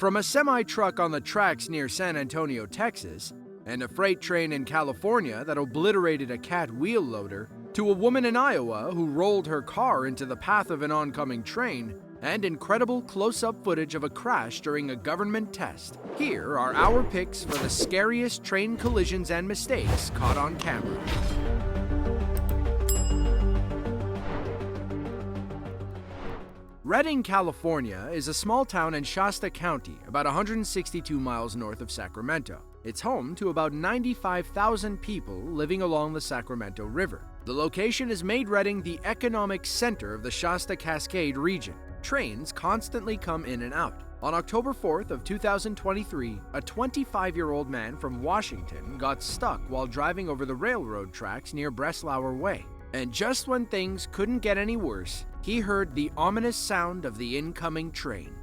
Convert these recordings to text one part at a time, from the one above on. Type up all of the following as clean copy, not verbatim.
From a semi-truck on the tracks near San Antonio, Texas, and a freight train in California that obliterated a cat wheel loader, to a woman in Iowa who rolled her car into the path of an oncoming train, and incredible close-up footage of a crash during a government test. Here are our picks for the scariest train collisions and mistakes caught on camera. Redding, California is a small town in Shasta County, about 162 miles north of Sacramento. It's home to about 95,000 people living along the Sacramento River. The location has made Redding the economic center of the Shasta Cascade region. Trains constantly come in and out. On October 4th of 2023, a 25-year-old man from Washington got stuck while driving over the railroad tracks near Breslauer Way. And just when things couldn't get any worse, he heard the ominous sound of the incoming train.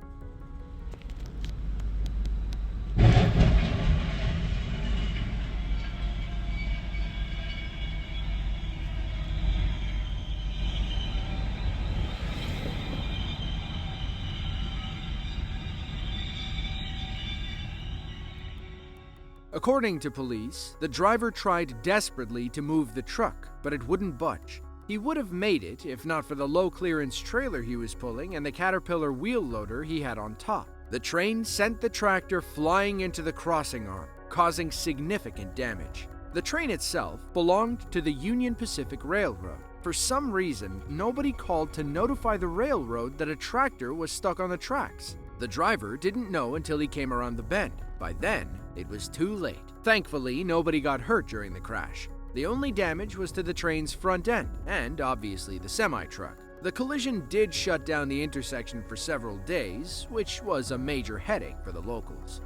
According to police, the driver tried desperately to move the truck, but it wouldn't budge. He would have made it if not for the low-clearance trailer he was pulling and the Caterpillar wheel loader he had on top. The train sent the tractor flying into the crossing arm, causing significant damage. The train itself belonged to the Union Pacific Railroad. For some reason, nobody called to notify the railroad that a tractor was stuck on the tracks. The driver didn't know until he came around the bend. By then, it was too late. Thankfully, nobody got hurt during the crash. The only damage was to the train's front end, and obviously the semi-truck. The collision did shut down the intersection for several days, which was a major headache for the locals.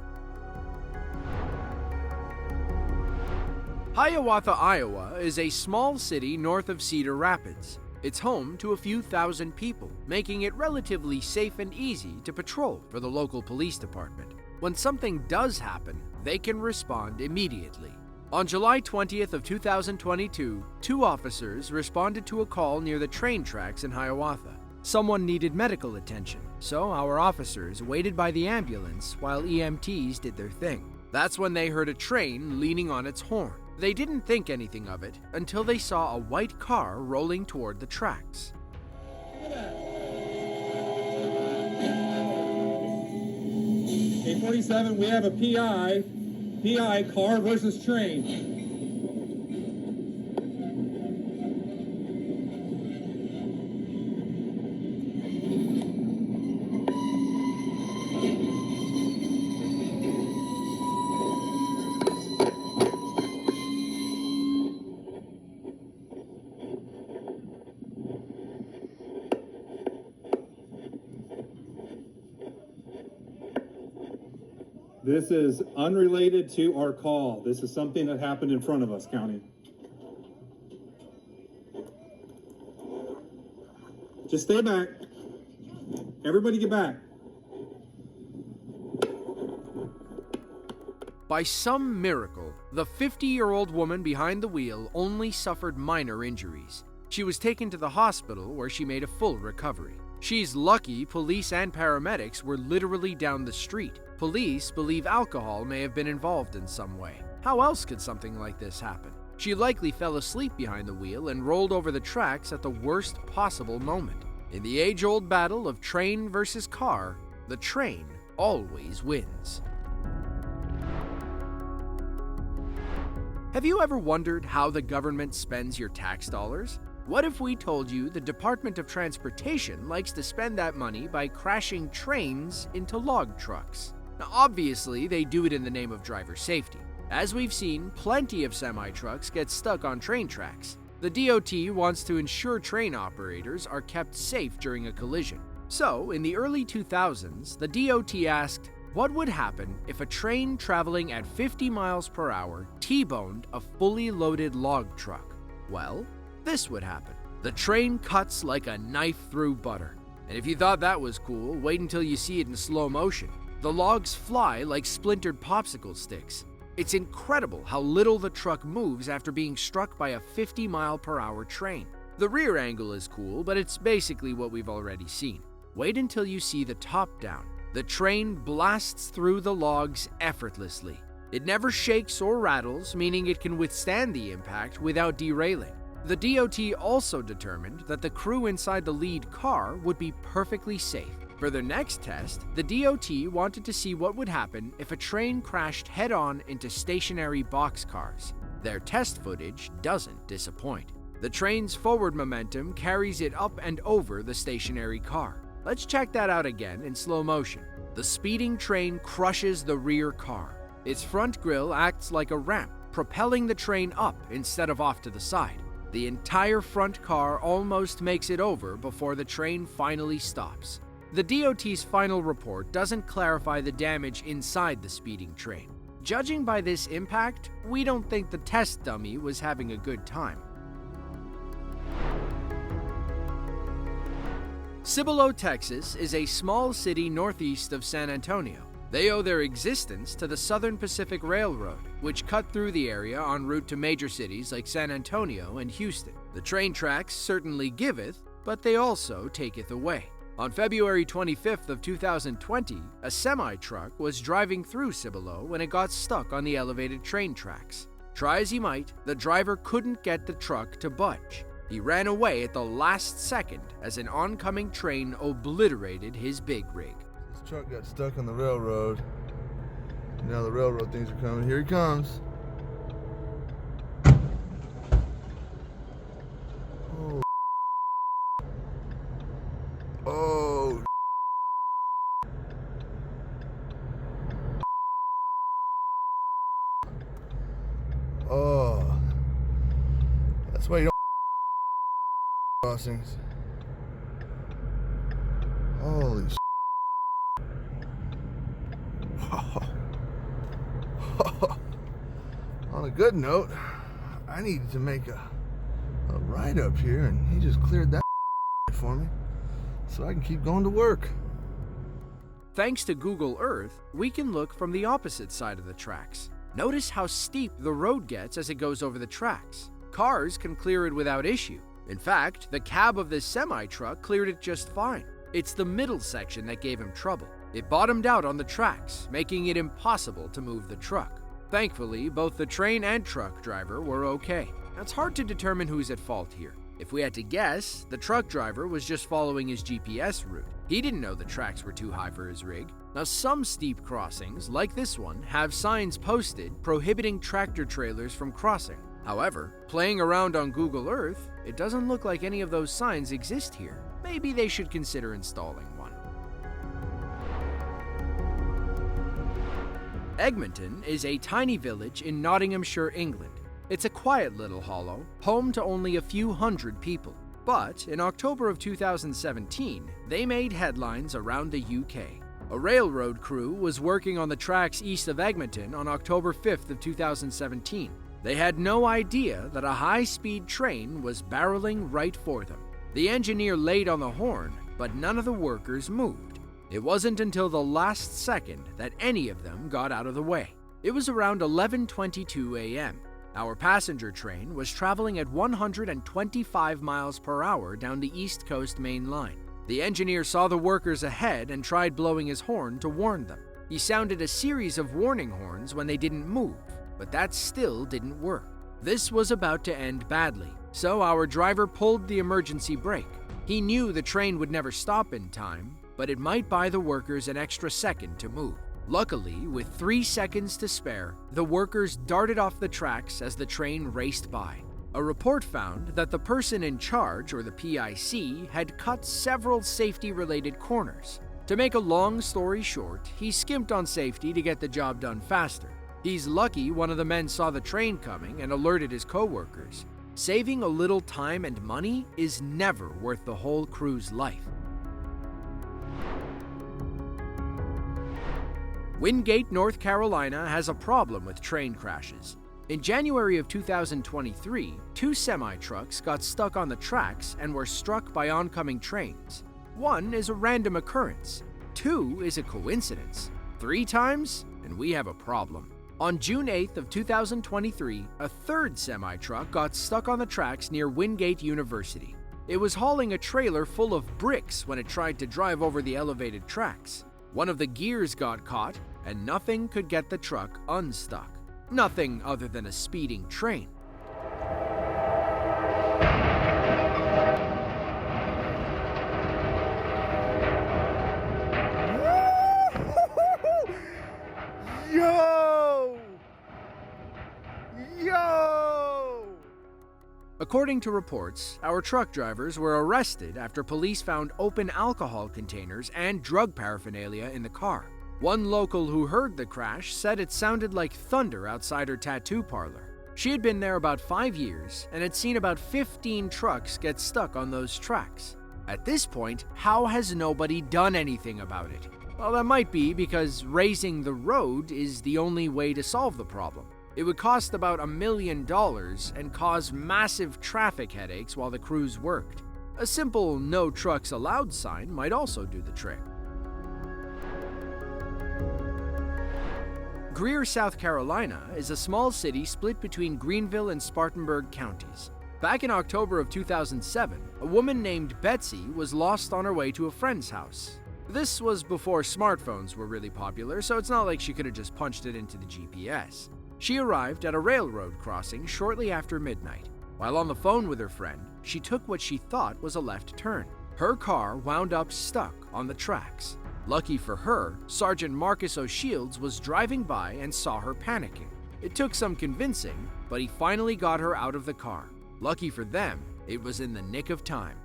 Hiawatha, Iowa is a small city north of Cedar Rapids. It's home to a few thousand people, making it relatively safe and easy to patrol for the local police department. When something does happen, they can respond immediately. On July 20th of 2022, two officers responded to a call near the train tracks in Hiawatha. Someone needed medical attention, so our officers waited by the ambulance while EMTs did their thing. That's when they heard a train leaning on its horn. They didn't think anything of it until they saw a white car rolling toward the tracks. 847, we have a PI, car versus train. This is unrelated to our call. This is something that happened in front of us, County. Just stay back. Everybody get back. By some miracle, the 50-year-old woman behind the wheel only suffered minor injuries. She was taken to the hospital where she made a full recovery. She's lucky police and paramedics were literally down the street. Police believe alcohol may have been involved in some way. How else could something like this happen? She likely fell asleep behind the wheel and rolled over the tracks at the worst possible moment. In the age-old battle of train versus car, the train always wins. Have you ever wondered how the government spends your tax dollars? What if we told you the Department of Transportation likes to spend that money by crashing trains into log trucks? Now, obviously, they do it in the name of driver safety. As we've seen, plenty of semi-trucks get stuck on train tracks. The DOT wants to ensure train operators are kept safe during a collision. So, in the early 2000s, the DOT asked, what would happen if a train traveling at 50 miles per hour T-boned a fully loaded log truck? Well, this would happen. The train cuts like a knife through butter. And if you thought that was cool, wait until you see it in slow motion. The logs fly like splintered popsicle sticks. It's incredible how little the truck moves after being struck by a 50-mile-per-hour train. The rear angle is cool, but it's basically what we've already seen. Wait until you see the top down. The train blasts through the logs effortlessly. It never shakes or rattles, meaning it can withstand the impact without derailing. The DOT also determined that the crew inside the lead car would be perfectly safe. For their next test, the DOT wanted to see what would happen if a train crashed head-on into stationary boxcars. Their test footage doesn't disappoint. The train's forward momentum carries it up and over the stationary car. Let's check that out again in slow motion. The speeding train crushes the rear car. Its front grille acts like a ramp, propelling the train up instead of off to the side. The entire front car almost makes it over before the train finally stops. The DOT's final report doesn't clarify the damage inside the speeding train. Judging by this impact, we don't think the test dummy was having a good time. Cilo, Texas is a small city northeast of San Antonio. They owe their existence to the Southern Pacific Railroad, which cut through the area en route to major cities like San Antonio and Houston. The train tracks certainly giveth, but they also taketh away. On February 25th of 2020, a semi-truck was driving through Cilo when it got stuck on the elevated train tracks. Try as he might, the driver couldn't get the truck to budge. He ran away at the last second as an oncoming train obliterated his big rig. This truck got stuck on the railroad. Now the railroad things are coming. Here he comes. Oh. Oh. Oh. That's why you don't crossings. Holy shit. On a good note, I needed to make a ride up here, and he just cleared that for me so I can keep going to work. Thanks to Google Earth, we can look from the opposite side of the tracks. Notice how steep the road gets as it goes over the tracks. Cars can clear it without issue. In fact, the cab of this semi-truck cleared it just fine. It's the middle section that gave him trouble. It bottomed out on the tracks, making it impossible to move the truck. Thankfully, both the train and truck driver were okay. Now, it's hard to determine who's at fault here. If we had to guess, the truck driver was just following his GPS route. He didn't know the tracks were too high for his rig. Now, some steep crossings, like this one, have signs posted prohibiting tractor trailers from crossing. However, playing around on Google Earth, it doesn't look like any of those signs exist here. Maybe they should consider installing one. Egmonton is a tiny village in Nottinghamshire, England. It's a quiet little hollow, home to only a few hundred people. But in October of 2017, they made headlines around the UK. A railroad crew was working on the tracks east of Egmonton on October 5th of 2017. They had no idea that a high-speed train was barreling right for them. The engineer laid on the horn, but none of the workers moved. It wasn't until the last second that any of them got out of the way. It was around 11:22 a.m. Our passenger train was traveling at 125 miles per hour down the East Coast Main Line. The engineer saw the workers ahead and tried blowing his horn to warn them. He sounded a series of warning horns when they didn't move, but that still didn't work. This was about to end badly, so our driver pulled the emergency brake. He knew the train would never stop in time, but it might buy the workers an extra second to move. Luckily, with 3 seconds to spare, the workers darted off the tracks as the train raced by. A report found that the person in charge, or the PIC, had cut several safety-related corners. To make a long story short, he skimped on safety to get the job done faster. He's lucky one of the men saw the train coming and alerted his co-workers. Saving a little time and money is never worth the whole crew's life. Wingate, North Carolina has a problem with train crashes. In January of 2023, 2 semi-trucks got stuck on the tracks and were struck by oncoming trains. 1 is a random occurrence. 2 is a coincidence. 3 times, and we have a problem. On June 8th of 2023, a 3rd semi-truck got stuck on the tracks near Wingate University. It was hauling a trailer full of bricks when it tried to drive over the elevated tracks. One of the gears got caught, and nothing could get the truck unstuck. Nothing other than a speeding train. Yo! Yo! According to reports, our truck drivers were arrested after police found open alcohol containers and drug paraphernalia in the car. One local who heard the crash said it sounded like thunder outside her tattoo parlor. She had been there about 5 years and had seen about 15 trucks get stuck on those tracks. At this point, how has nobody done anything about it? Well, that might be because raising the road is the only way to solve the problem. It would cost about $1 million and cause massive traffic headaches while the crews worked. A simple "No Trucks Allowed" sign might also do the trick. Greer, South Carolina is a small city split between Greenville and Spartanburg counties. Back in October of 2007, a woman named Betsy was lost on her way to a friend's house. This was before smartphones were really popular, so it's not like she could have just punched it into the GPS. She arrived at a railroad crossing shortly after midnight. While on the phone with her friend, she took what she thought was a left turn. Her car wound up stuck on the tracks. Lucky for her, Sergeant Marcus O'Shields was driving by and saw her panicking. It took some convincing, but he finally got her out of the car. Lucky for them, it was in the nick of time.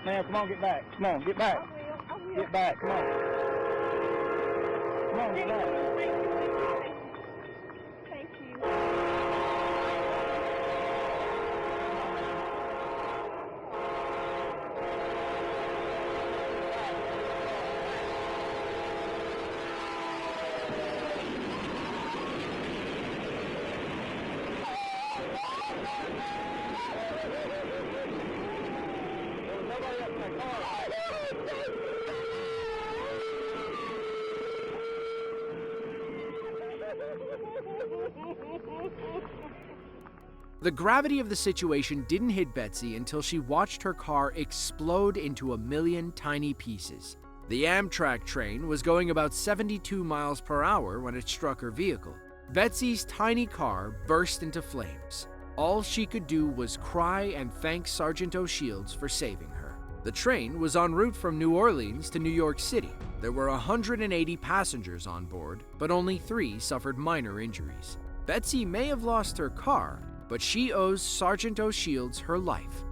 Ma'am, come on, get back. Come on, get back. I will. Get back, come on. Come on, get back. Thank you. The gravity of the situation didn't hit Betsy until she watched her car explode into a million tiny pieces. The Amtrak train was going about 72 miles per hour when it struck her vehicle. Betsy's tiny car burst into flames. All she could do was cry and thank Sergeant O'Shields for saving her. The train was en route from New Orleans to New York City. There were 180 passengers on board, but only 3 suffered minor injuries. Betsy may have lost her car, but she owes Sergeant O'Shields her life.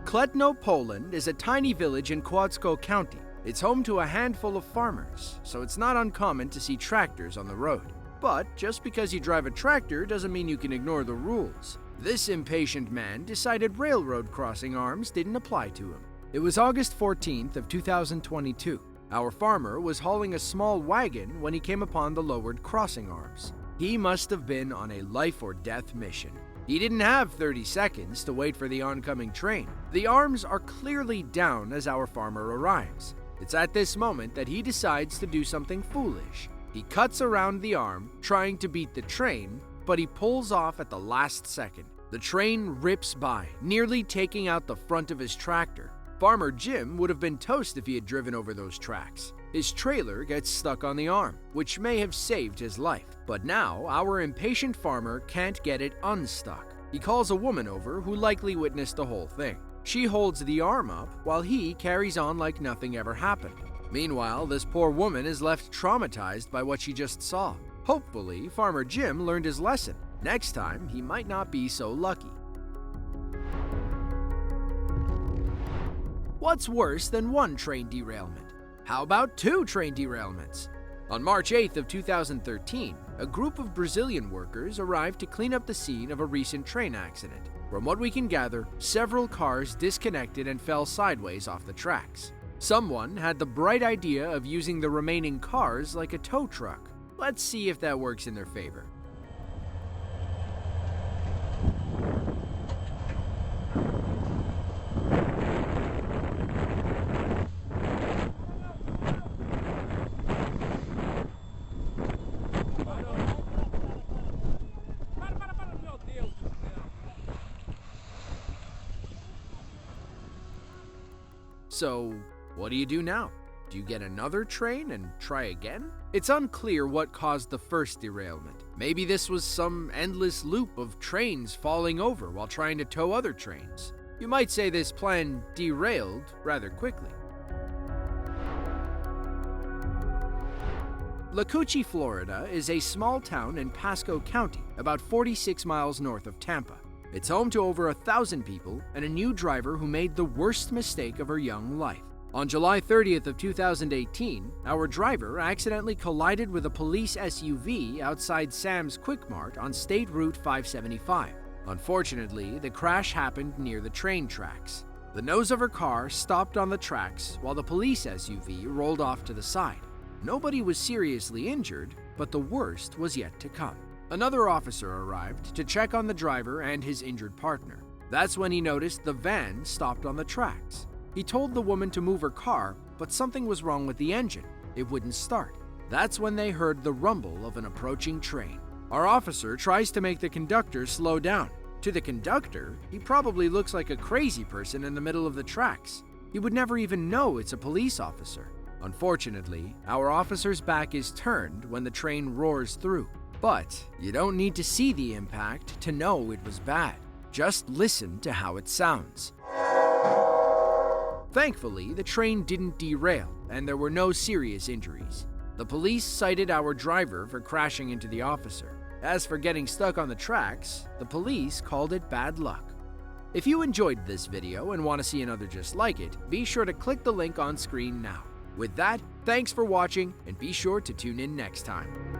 Kletno, Poland is a tiny village in Kłodzko County. It's home to a handful of farmers, so it's not uncommon to see tractors on the road. But just because you drive a tractor doesn't mean you can ignore the rules. This impatient man decided railroad crossing arms didn't apply to him. It was August 14th of 2022. Our farmer was hauling a small wagon when he came upon the lowered crossing arms. He must have been on a life or death mission. He didn't have 30 seconds to wait for the oncoming train. The arms are clearly down as our farmer arrives. It's at this moment that he decides to do something foolish. He cuts around the arm, trying to beat the train, but he pulls off at the last second. The train rips by, nearly taking out the front of his tractor. Farmer Jim would have been toast if he had driven over those tracks. His trailer gets stuck on the arm, which may have saved his life. But now, our impatient farmer can't get it unstuck. He calls a woman over who likely witnessed the whole thing. She holds the arm up while he carries on like nothing ever happened. Meanwhile, this poor woman is left traumatized by what she just saw. Hopefully, Farmer Jim learned his lesson. Next time, he might not be so lucky. What's worse than one train derailment? How about 2 train derailments? On March 8th of 2013, a group of Brazilian workers arrived to clean up the scene of a recent train accident. From what we can gather, several cars disconnected and fell sideways off the tracks. Someone had the bright idea of using the remaining cars like a tow truck. Let's see if that works in their favor. So, what do you do now? Do you get another train and try again? It's unclear what caused the first derailment. Maybe this was some endless loop of trains falling over while trying to tow other trains. You might say this plan derailed rather quickly. Lacoochee, Florida is a small town in Pasco County, about 46 miles north of Tampa. It's home to over 1,000 people and a new driver who made the worst mistake of her young life. On July 30th of 2018, our driver accidentally collided with a police SUV outside Sam's Quick Mart on State Route 575. Unfortunately, the crash happened near the train tracks. The nose of her car stopped on the tracks while the police SUV rolled off to the side. Nobody was seriously injured, but the worst was yet to come. Another officer arrived to check on the driver and his injured partner. That's when he noticed the van stopped on the tracks. He told the woman to move her car, but something was wrong with the engine. It wouldn't start. That's when they heard the rumble of an approaching train. Our officer tries to make the conductor slow down. To the conductor, he probably looks like a crazy person in the middle of the tracks. He would never even know it's a police officer. Unfortunately, our officer's back is turned when the train roars through. But you don't need to see the impact to know it was bad. Just listen to how it sounds. Thankfully, the train didn't derail and there were no serious injuries. The police cited our driver for crashing into the officer. As for getting stuck on the tracks, the police called it bad luck. If you enjoyed this video and want to see another just like it, be sure to click the link on screen now. With that, thanks for watching and be sure to tune in next time.